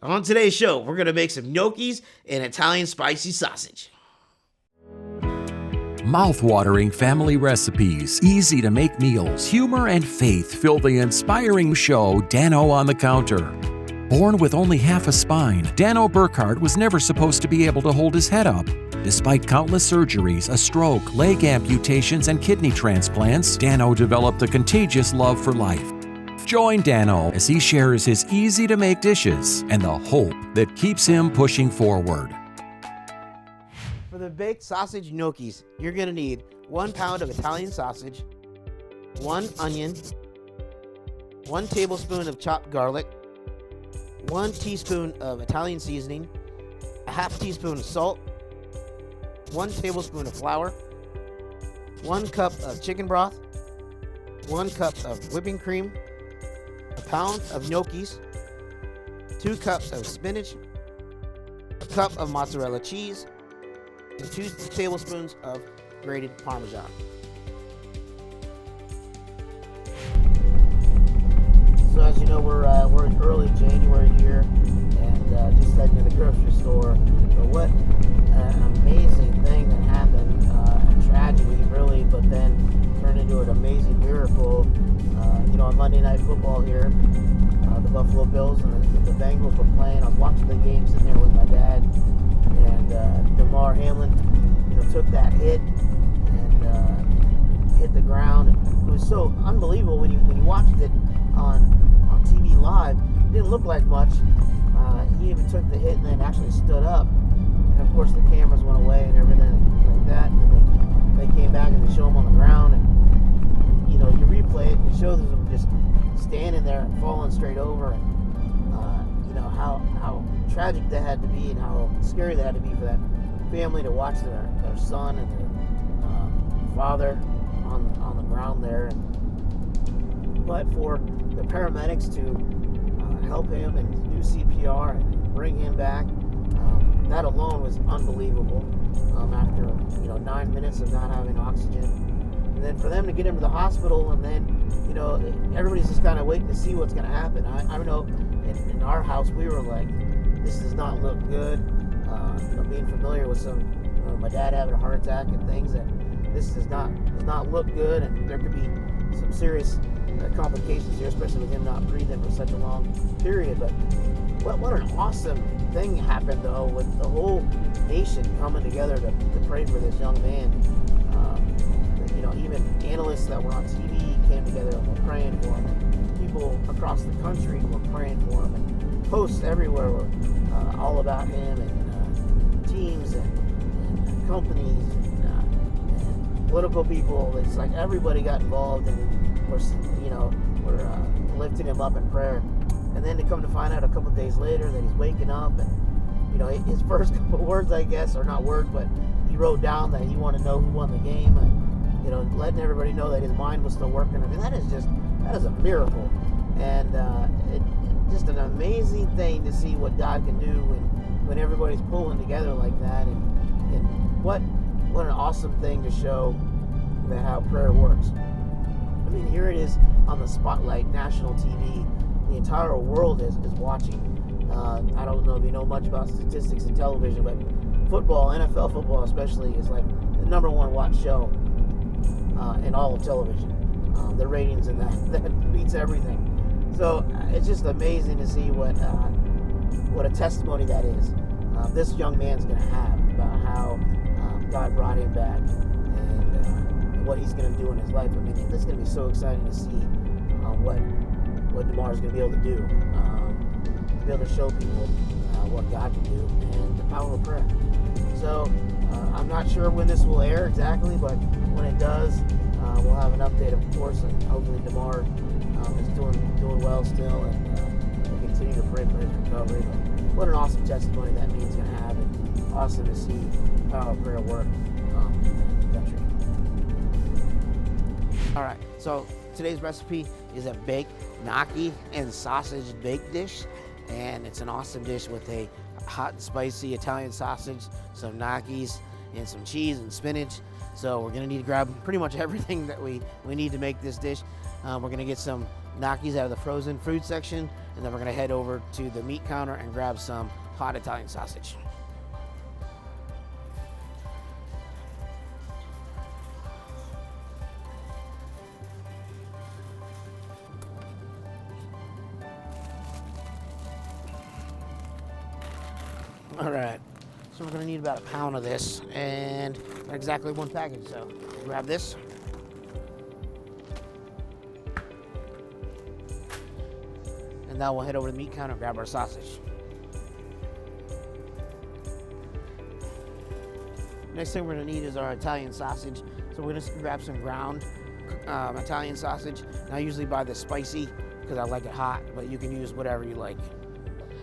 On today's show, we're going to make some gnocchis and Italian spicy sausage. Mouth-watering family recipes, easy-to-make meals, humor, and faith fill the inspiring show Dano on the Counter. Born with only half a spine, Dano Burkhardt was never supposed to be able to hold his head up. Despite countless surgeries, a stroke, leg amputations, and kidney transplants, Dano developed a contagious love for life. Join Dano as he shares his easy-to-make dishes and the hope that keeps him pushing forward. For the baked sausage gnocchis, you're going to need 1 pound of Italian sausage, 1 onion, 1 tablespoon of chopped garlic, 1 teaspoon of Italian seasoning, a half teaspoon of salt, 1 tablespoon of flour, 1 cup of chicken broth, 1 cup of whipping cream, a pound of gnocchis, 2 cups of spinach, a cup of mozzarella cheese, and 2 tablespoons of grated Parmesan. So as you know, we're in early January here, and just heading to the grocery store. But what an amazing thing that happened, a tragedy really, but then turned into an amazing miracle. On Monday Night Football here, the Buffalo Bills and the Bengals were playing. I was watching the game sitting there with my dad, and Damar Hamlin, took that hit and hit the ground. And it was so unbelievable when you watched it on TV live. It didn't look like much. He even took the hit and then actually stood up. And of course the cameras went away and everything like that. And then they came back and they show him on the ground. And you replay it and it shows him just standing there and falling straight over. And how tragic that had to be and how scary that had to be for that family to watch their son and their father on the ground there. But for the paramedics to help him and do CPR and bring him back, that alone was unbelievable. After 9 minutes of not having oxygen, and then for them to get him to the hospital, and then everybody's just kind of waiting to see what's going to happen. I know in our house we were like, this does not look good. Being familiar with some, my dad having a heart attack and things, that this does not look good, and there could be some serious complications here, especially with him not breathing for such a long period. But what an awesome thing happened though, with the whole nation coming together to pray for this young man. Even analysts that were on TV came together and were praying for him. And people across the country were praying for him, and posts everywhere were all about him, and teams and companies and political people. It's like everybody got involved, and we're lifting him up in prayer. And then to come to find out a couple days later that he's waking up, and his first couple words, I guess, or not words, but he wrote down that he wanted to know who won the game, and letting everybody know that his mind was still working. I mean, that is a miracle, and just an amazing thing to see what God can do when everybody's pulling together like that, and what an awesome thing to show that how prayer works. I mean, here it is on the spotlight, national TV. The entire world is watching. I don't know if you know much about statistics in television, but football, NFL football especially, is like the number 1 watched show in all of television. The ratings and that beats everything. So it's just amazing to see what a testimony that is. This young man's going to have about how God brought him back, and what he's going to do in his life. I mean, this is going to be so exciting to see what Damar's going to be able to do, to be able to show people what God can do and the power of prayer. So I'm not sure when this will air exactly, but when it does, we'll have an update, of course, and hopefully Damar is doing well still, and we'll continue to pray for his recovery. But what an awesome testimony that man's going to have, and awesome to see the power of prayer work in the country. All right, so today's recipe is a baked gnocchi and sausage baked dish, and it's an awesome dish with a hot and spicy Italian sausage, some gnocchis, and some cheese and spinach. So we're gonna need to grab pretty much everything that we need to make this dish. We're gonna get some gnocchis out of the frozen fruit section. and then we're gonna head over to the meat counter and grab some hot Italian sausage. All right, so we're gonna need about a pound of this, and exactly one package, so grab this. And now we'll head over to the meat counter and grab our sausage. Next thing we're gonna need is our Italian sausage. So we're gonna grab some ground Italian sausage. And I usually buy the spicy because I like it hot, but you can use whatever you like.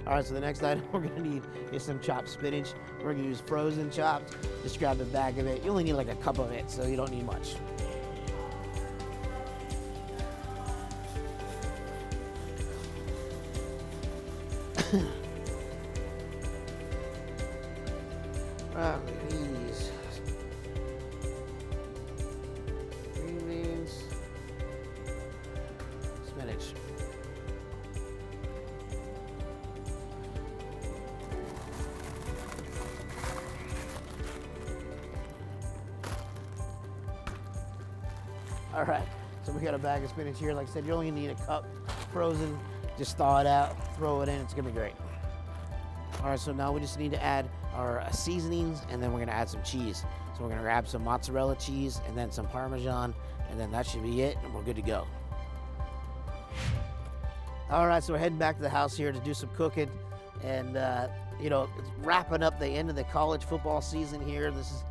All right, so the next item we're gonna need is some chopped spinach. We're gonna use frozen chopped. Just grab a bag of it. You only need like a cup of it, so you don't need much. These green beans, spinach. All right, so we got a bag of spinach here. Like I said, you only need a cup, frozen. Just thaw it out, throw it in, it's gonna be great. All right, so now we just need to add our seasonings, and then we're gonna add some cheese. So we're gonna grab some mozzarella cheese and then some Parmesan, and then that should be it, and we're good to go. All right, so we're heading back to the house here to do some cooking, and you know, it's wrapping up the end of the college football season here. This is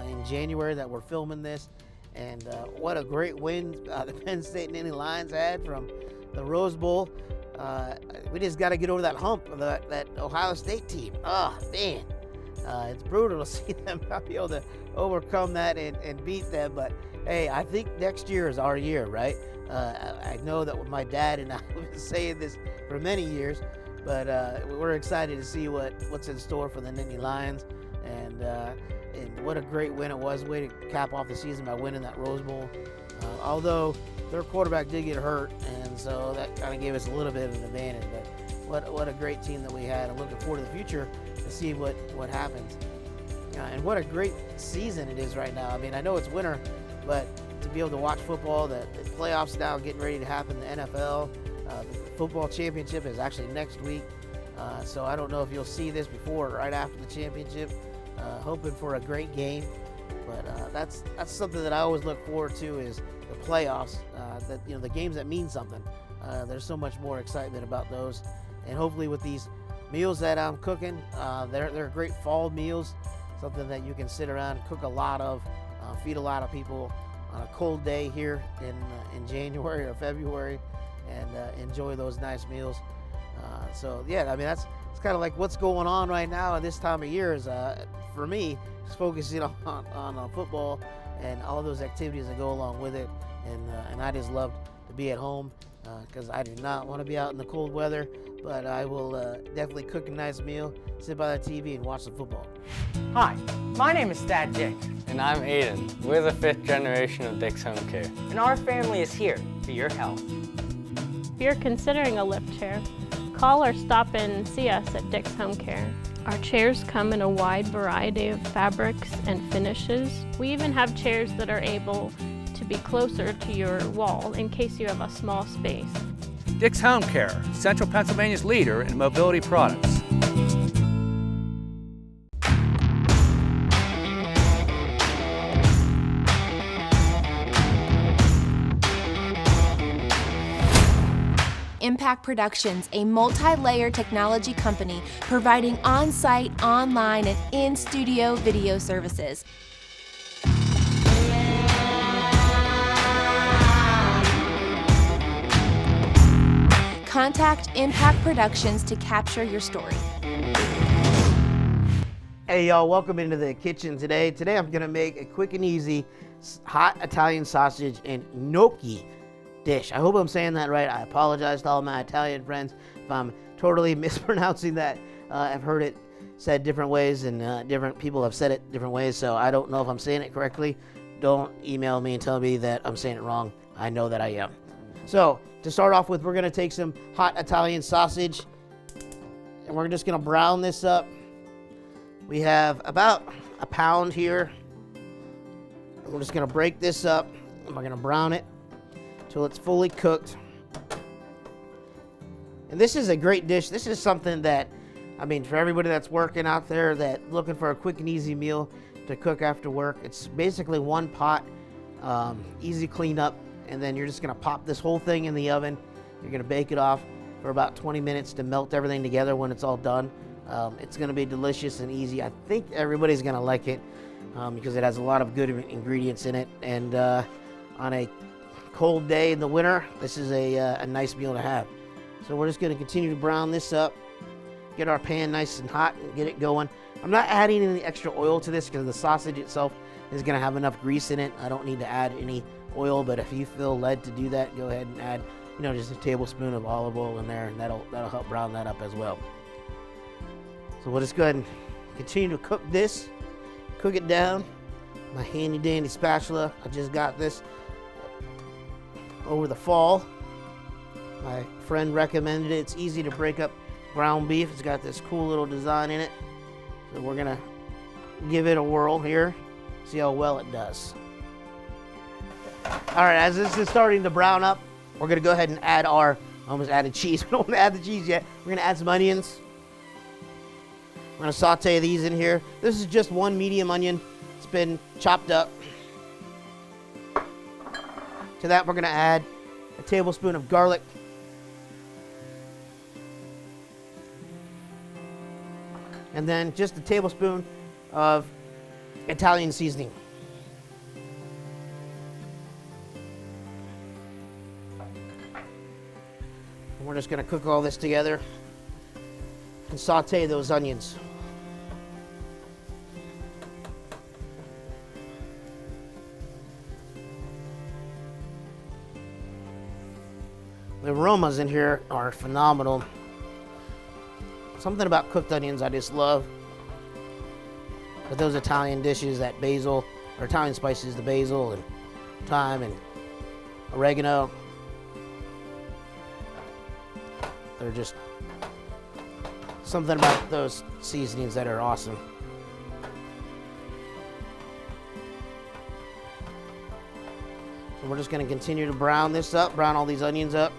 in January that we're filming this, and what a great win the Penn State Nittany Lions had from the Rose Bowl. We just got to get over that hump of that Ohio State team. Oh, man. It's brutal to see them not be able to overcome that and beat them. But, hey, I think next year is our year, right? I know that my dad and I have been saying this for many years, but we're excited to see what's in store for the Nittany Lions. And what a great win it was. Way to cap off the season by winning that Rose Bowl. Although their quarterback did get hurt, and so that kind of gave us a little bit of an advantage. But what a great team that we had. I'm looking forward to the future to see what happens. And what a great season it is right now. I mean, I know it's winter, but to be able to watch football, the playoffs now getting ready to happen, the NFL, the football championship is actually next week. So I don't know if you'll see this before or right after the championship. Hoping for a great game. But that's something that I always look forward to is the playoffs. That the games that mean something. There's so much more excitement about those, and hopefully with these meals that I'm cooking, they're great fall meals. Something that you can sit around and cook a lot of, feed a lot of people on a cold day here in January or February, and enjoy those nice meals. So yeah, I mean it's kind of like what's going on right now at this time of year is for me, just focusing on football and all those activities that go along with it. And I just love to be at home because I do not want to be out in the cold weather. But I will definitely cook a nice meal, sit by the TV, and watch some football. Hi, my name is Dad Dick. And I'm Aiden. We're the 5th generation of Dick's Home Care. And our family is here for your health. If you're considering a lift chair, call or stop in and see us at Dick's Home Care. Our chairs come in a wide variety of fabrics and finishes. We even have chairs that are able to be closer to your wall in case you have a small space. Dick's Home Care, Central Pennsylvania's leader in mobility products. Impact Productions, a multi-layer technology company providing on-site, online, and in-studio video services. Contact Impact Productions to capture your story. Hey y'all, welcome into the kitchen today. Today I'm gonna make a quick and easy hot Italian sausage and gnocchi dish. I hope I'm saying that right. I apologize to all my Italian friends if I'm totally mispronouncing that. I've heard it said different ways, and different people have said it different ways, so I don't know if I'm saying it correctly. Don't email me and tell me that I'm saying it wrong. I know that I am. So To start off with, we're gonna take some hot Italian sausage and we're just gonna brown this up. We have about a pound here. And we're just gonna break this up and we're gonna brown it till it's fully cooked. And this is a great dish. This is something that, I mean, for everybody that's working out there that looking for a quick and easy meal to cook after work, it's basically one pot, easy cleanup, and then you're just gonna pop this whole thing in the oven. You're gonna bake it off for about 20 minutes to melt everything together when it's all done. It's gonna be delicious and easy. I think everybody's gonna like it because it has a lot of good ingredients in it. And on a cold day in the winter, this is a nice meal to have. So we're just gonna continue to brown this up, get our pan nice and hot and get it going. I'm not adding any extra oil to this because the sausage itself is gonna have enough grease in it. I don't need to add any oil, but if you feel led to do that, go ahead and add, you know, just a tablespoon of olive oil in there, and that'll help brown that up as well. So we'll just go ahead and continue to cook this, cook it down. My handy dandy spatula, I just got this over the fall. My friend recommended it. It's easy to break up ground beef. It's got this cool little design in it. So we're gonna give it a whirl here, see how well it does. All right, as this is starting to brown up, we're gonna go ahead and add our, almost added cheese. We don't want to add the cheese yet. We're gonna add some onions. We're gonna saute these in here. This is just one medium onion. It's been chopped up. To that, we're gonna add a tablespoon of garlic. And then just a tablespoon of Italian seasoning. And we're just gonna cook all this together and saute those onions. The aromas in here are phenomenal. Something about cooked onions I just love. But those Italian dishes, that basil, or Italian spices, the basil and thyme and oregano, they're just something about those seasonings that are awesome. So we're just going to continue to brown this up, brown all these onions up.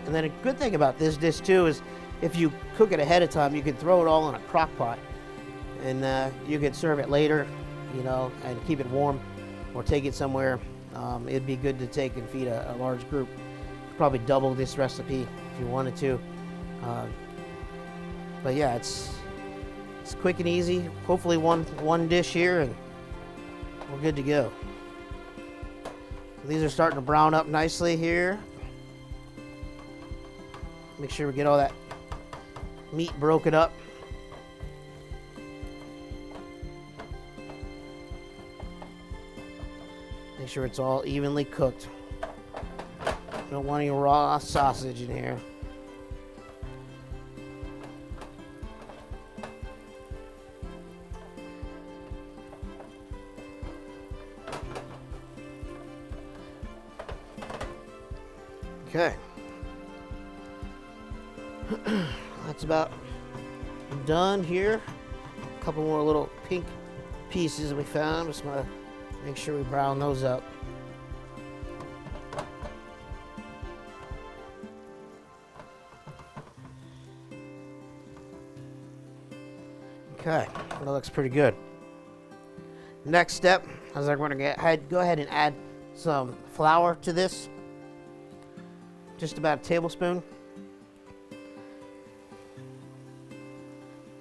And then a good thing about this dish too is if you cook it ahead of time, you can throw it all in a crock pot and you can serve it later, you know, and keep it warm or take it somewhere. It'd be good to take and feed a large group. Probably double this recipe if you wanted to. But yeah, it's quick and easy. Hopefully one dish here and we're good to go. These are starting to brown up nicely here. Make sure we get all that meat broken up. Make sure it's all evenly cooked. Don't want any raw sausage in here. Okay. That's about done here. A couple more little pink pieces we found. Just want to make sure we brown those up. Okay, that looks pretty good. Next step is I'm going to go ahead and add some flour to this. Just about a tablespoon.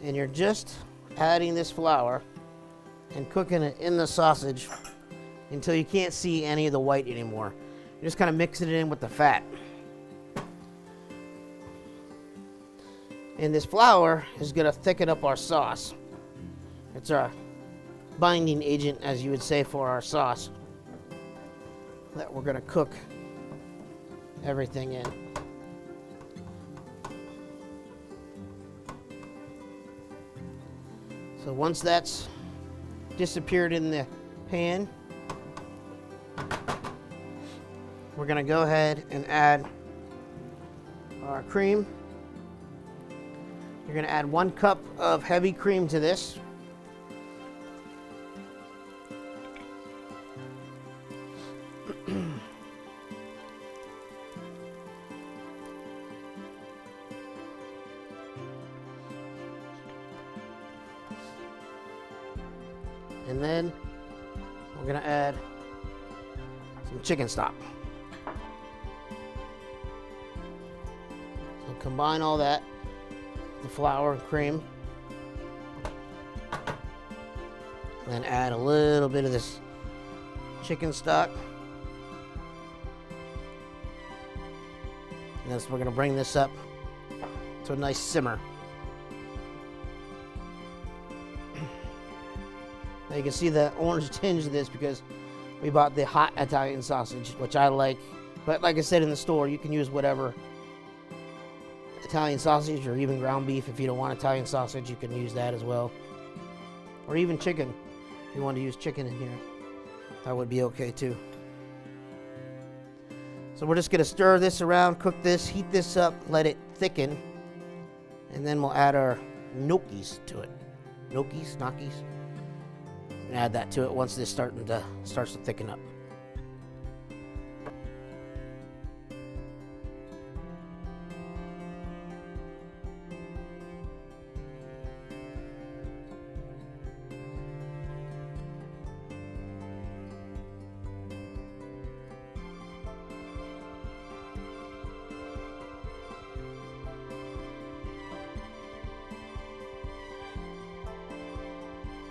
And you're just adding this flour and cooking it in the sausage until you can't see any of the white anymore. You're just kind of mixing it in with the fat. And this flour is going to thicken up our sauce. It's our binding agent, as you would say, for our sauce that we're going to cook everything in. So So once that's disappeared in the pan, we're gonna go ahead and add our cream. You're gonna add 1 cup of heavy cream to this. And then we're gonna add some chicken stock. So combine all that, the flour and cream, and then add a little bit of this chicken stock. And then we're gonna bring this up to a nice simmer. Now you can see the orange tinge of this because we bought the hot Italian sausage, which I like. But like I said in the store, you can use whatever Italian sausage or even ground beef. If you don't want Italian sausage, you can use that as well. Or even chicken. If you want to use chicken in here, that would be okay too. So we're just going to stir this around, cook this, heat this up, let it thicken. And then we'll add our gnocchis to it. Gnocchis. And add that to it once this starts to thicken up.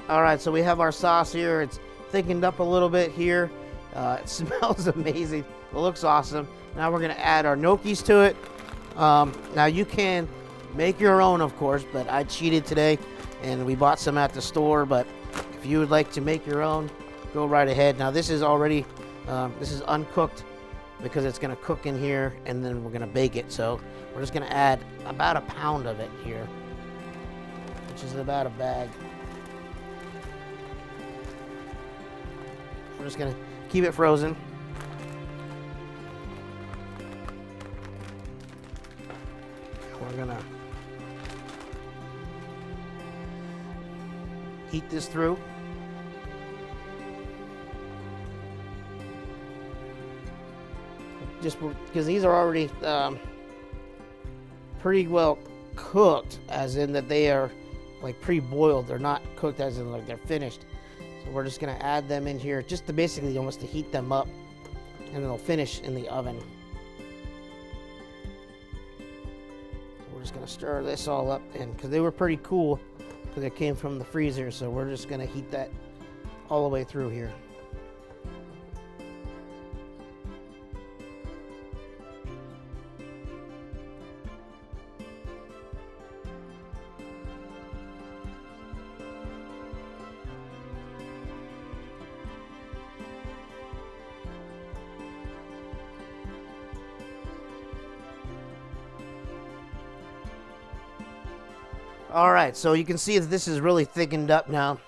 All right, so we have our sauce here. It's thickened up a little bit here. It smells amazing. It looks awesome. Now we're gonna add our gnocchis to it. Now you can make your own, of course, but I cheated today and we bought some at the store. But if you would like to make your own, go right ahead. Now this is already, this is uncooked because it's gonna cook in here and then we're gonna bake it. So we're just gonna add about a pound of it here, which is about a bag. We're just gonna keep it frozen. We're gonna heat this through. Just because these are already pretty well cooked, as in that they are like pre-boiled. They're not cooked as in like they're finished. So we're just gonna add them in here just to basically almost to heat them up, and then they'll finish in the oven. So we're just gonna stir this all up, and because they were pretty cool because they came from the freezer, so we're just gonna heat that all the way through here. All right, so you can see that this is really thickened up now.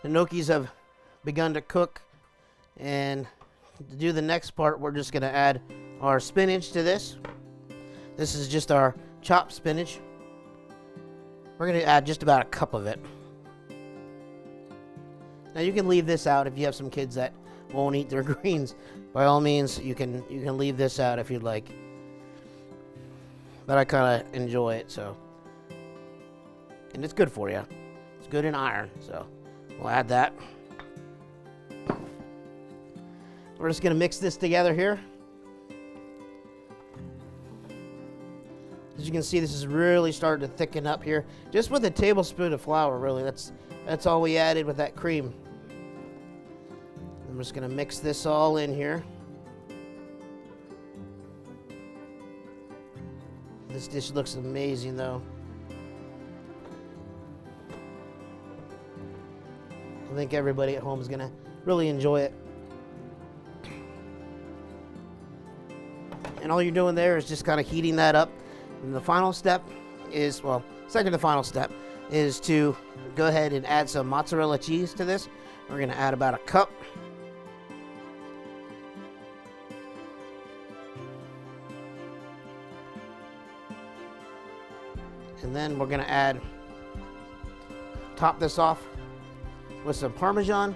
The gnocchis have begun to cook, and to do the next part, we're just gonna add our spinach to this. This is just our chopped spinach. We're gonna add just about a cup of it. Now you can leave this out if you have some kids that won't eat their greens. By all means, you can leave this out if you'd like. But I kind of enjoy it, so. And it's good for you. It's good in iron, so we'll add that. We're just gonna mix this together here. As you can see, this is really starting to thicken up here. Just with a tablespoon of flour, really. That's all we added with that cream. I'm just gonna mix this all in here. This dish looks amazing, though. I think everybody at home is gonna really enjoy it. And all you're doing there is just kind of heating that up. And the final step is, well, second to final step is to go ahead and add some mozzarella cheese to this. We're going to add about a cup. And then we're going to top this off with some Parmesan.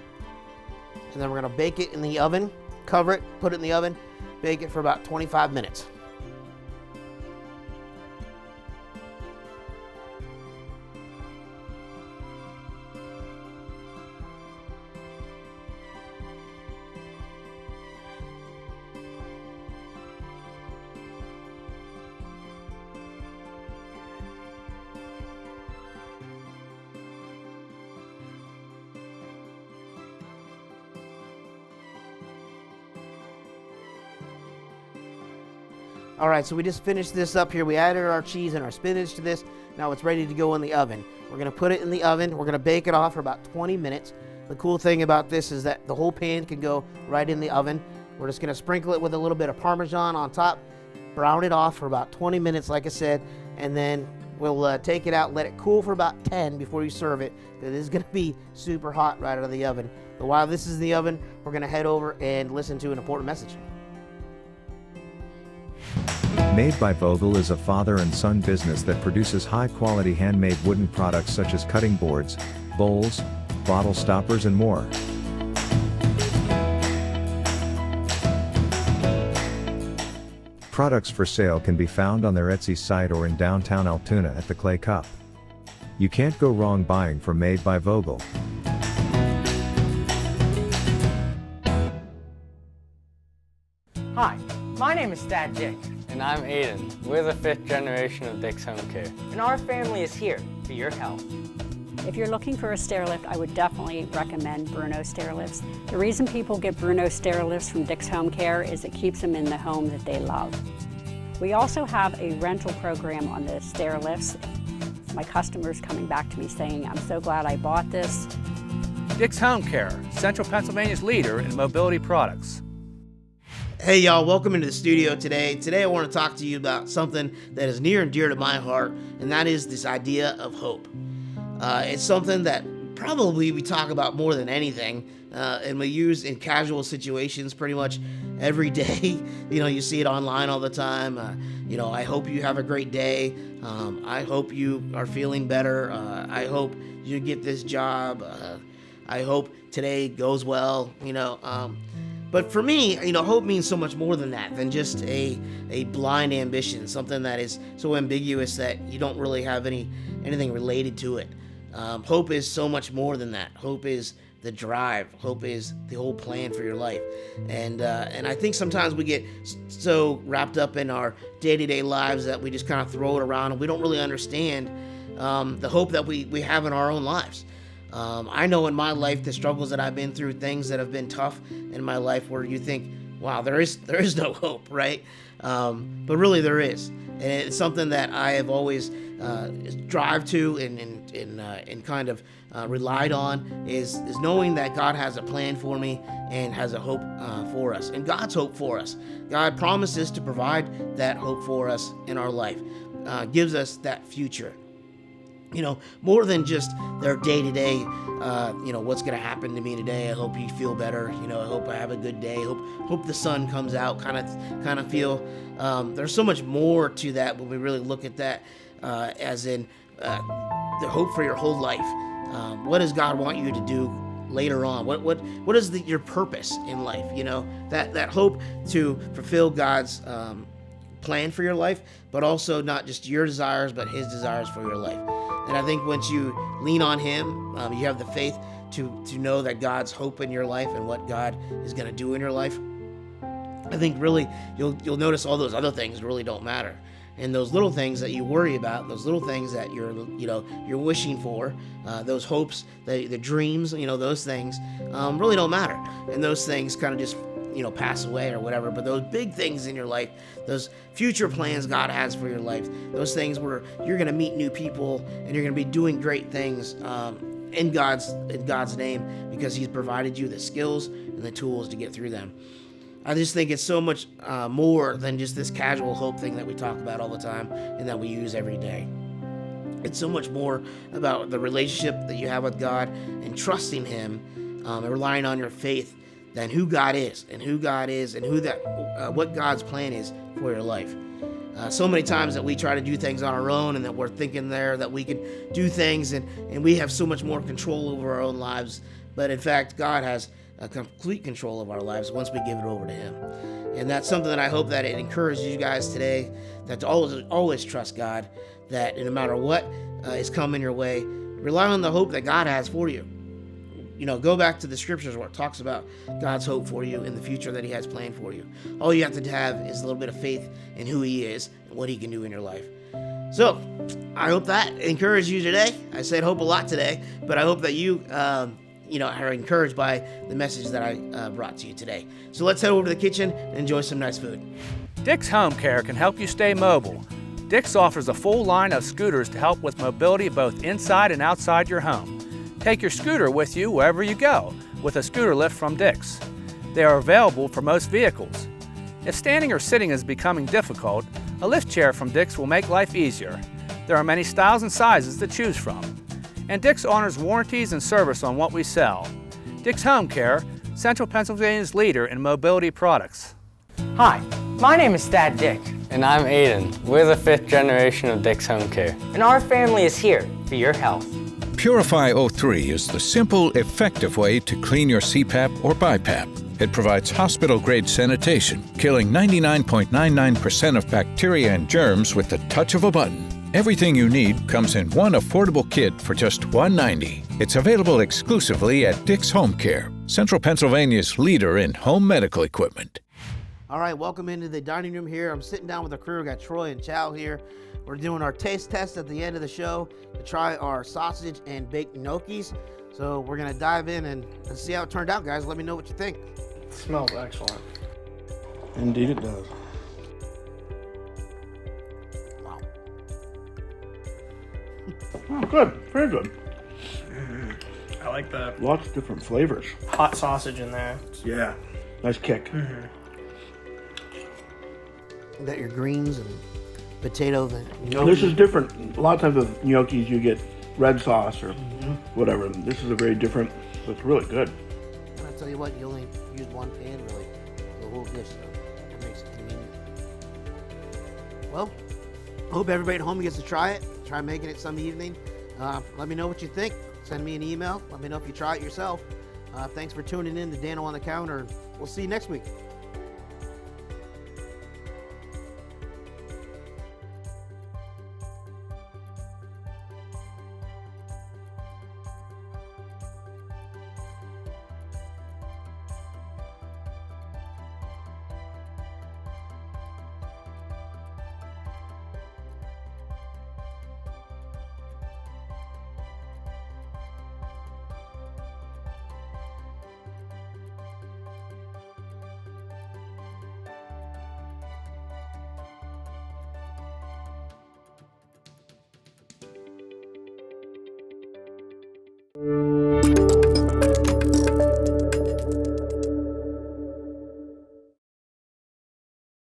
And then we're going to bake it in the oven, cover it, put it in the oven, bake it for about 25 minutes. All right, so we just finished this up here. We added our cheese and our spinach to this. Now it's ready to go in the oven. We're gonna put it in the oven. We're gonna bake it off for about 20 minutes. The cool thing about this is that the whole pan can go right in the oven. We're just gonna sprinkle it with a little bit of Parmesan on top, brown it off for about 20 minutes, like I said, and then we'll take it out, let it cool for about 10 before you serve it. It is gonna be super hot right out of the oven. But while this is in the oven, we're gonna head over and listen to an important message. Made by Vogel is a father and son business that produces high-quality handmade wooden products such as cutting boards, bowls, bottle stoppers and more. Products for sale can be found on their Etsy site or in downtown Altoona at the Clay Cup. You can't go wrong buying from Made by Vogel. Hi, my name is Dad Dick, And I'm Aiden. We're the 5th generation of Dick's Home Care. and our family is here for your health. If you're looking for a stair lift, I would definitely recommend Bruno stair lifts. The reason people get Bruno stair lifts from Dick's Home Care is it keeps them in the home that they love. We also have a rental program on the stair lifts. My customers coming back to me saying, I'm so glad I bought this. Dick's Home Care, Central Pennsylvania's leader in mobility products. Hey y'all, welcome into the studio today. Today I want to talk to you about something that is near and dear to my heart, and that is this idea of hope. It's something that probably we talk about more than anything, and we use in casual situations pretty much every day. You know, you see it online all the time. I hope you have a great day. I hope you are feeling better. I hope you get this job. I hope today goes well, But for me, hope means so much more than that, than just a blind ambition, something that is so ambiguous that you don't really have anything related to it. Hope is so much more than that. Hope is the drive. Hope is the whole plan for your life. And I think sometimes we get so wrapped up in our day-to-day lives that we just kind of throw it around and we don't really understand the hope that we have in our own lives. I know in my life the struggles that I've been through, things that have been tough in my life where you think, wow, there is no hope, right? But really there is. And it's something that I have always drive to and kind of relied on is knowing that God has a plan for me and has a hope for us. And God's hope for us. God promises to provide that hope for us in our life, gives us that future. More than just their day-to-day, what's going to happen to me today. I hope you feel better. I hope I have a good day. Hope the sun comes out, kind of feel. There's so much more to that when we really look at that as in the hope for your whole life. What does God want you to do later on? What is your purpose in life? That hope to fulfill God's plan for your life, but also not just your desires, but His desires for your life. And I think once you lean on Him, you have the faith to know that God's hope in your life and what God is going to do in your life. I think really you'll notice all those other things really don't matter. And those little things that you worry about, those little things that you're wishing for, those hopes, the dreams, those things really don't matter. And those things kind of just pass away or whatever. But those big things in your life, those future plans God has for your life, those things where you're going to meet new people and you're going to be doing great things in God's name because He's provided you the skills and the tools to get through them. I just think it's so much more than just this casual hope thing that we talk about all the time and that we use every day. It's so much more about the relationship that you have with God and trusting Him and relying on your faith than who God is and who what God's plan is for your life. So many times that we try to do things on our own and that we're thinking there that we can do things and we have so much more control over our own lives. But in fact, God has a complete control of our lives once we give it over to Him. And that's something that I hope that it encourages you guys today, that to always trust God, that no matter what is coming your way, rely on the hope that God has for you. You know, go back to the scriptures where it talks about God's hope for you in the future that He has planned for you. All you have to have is a little bit of faith in who He is and what He can do in your life. So, I hope that encouraged you today. I said hope a lot today, but I hope that you, are encouraged by the message that I brought to you today. So let's head over to the kitchen and enjoy some nice food. Dick's Home Care can help you stay mobile. Dick's offers a full line of scooters to help with mobility both inside and outside your home. Take your scooter with you wherever you go with a scooter lift from Dick's. They are available for most vehicles. If standing or sitting is becoming difficult, a lift chair from Dick's will make life easier. There are many styles and sizes to choose from. And Dick's honors warranties and service on what we sell. Dick's Home Care, Central Pennsylvania's leader in mobility products. Hi, my name is Dad Dick, And I'm Aiden. We're the 5th generation of Dick's Home Care. and our family is here for your health. Purify O3 is the simple, effective way to clean your CPAP or BiPAP. It provides hospital-grade sanitation, killing 99.99% of bacteria and germs with the touch of a button. Everything you need comes in one affordable kit for just $1.90. It's available exclusively at Dick's Home Care, Central Pennsylvania's leader in home medical equipment. All right, welcome into the dining room here. I'm sitting down with the crew. We got Troy and Chow here. We're doing our taste test at the end of the show to try our sausage and baked gnocchis. So we're gonna dive in and see how it turned out, guys. Let me know what you think. It smells excellent. Indeed it does. Wow. Oh, good. Very good. I like the Lots of different flavors. hot sausage in there. Yeah. Nice kick. You got your greens and potatoes and This is different. A lot of times with gnocchis you get red sauce or whatever. This is a very different, but it's really good. And I tell you what, you only use one pan really for the whole dish, so that makes it convenient. Well, I hope everybody at home gets to try it. Try making it some evening. Let me know what you think. Send me an email. Let me know if you try it yourself. Thanks for tuning in to Dano on the Counter. We'll see you next week.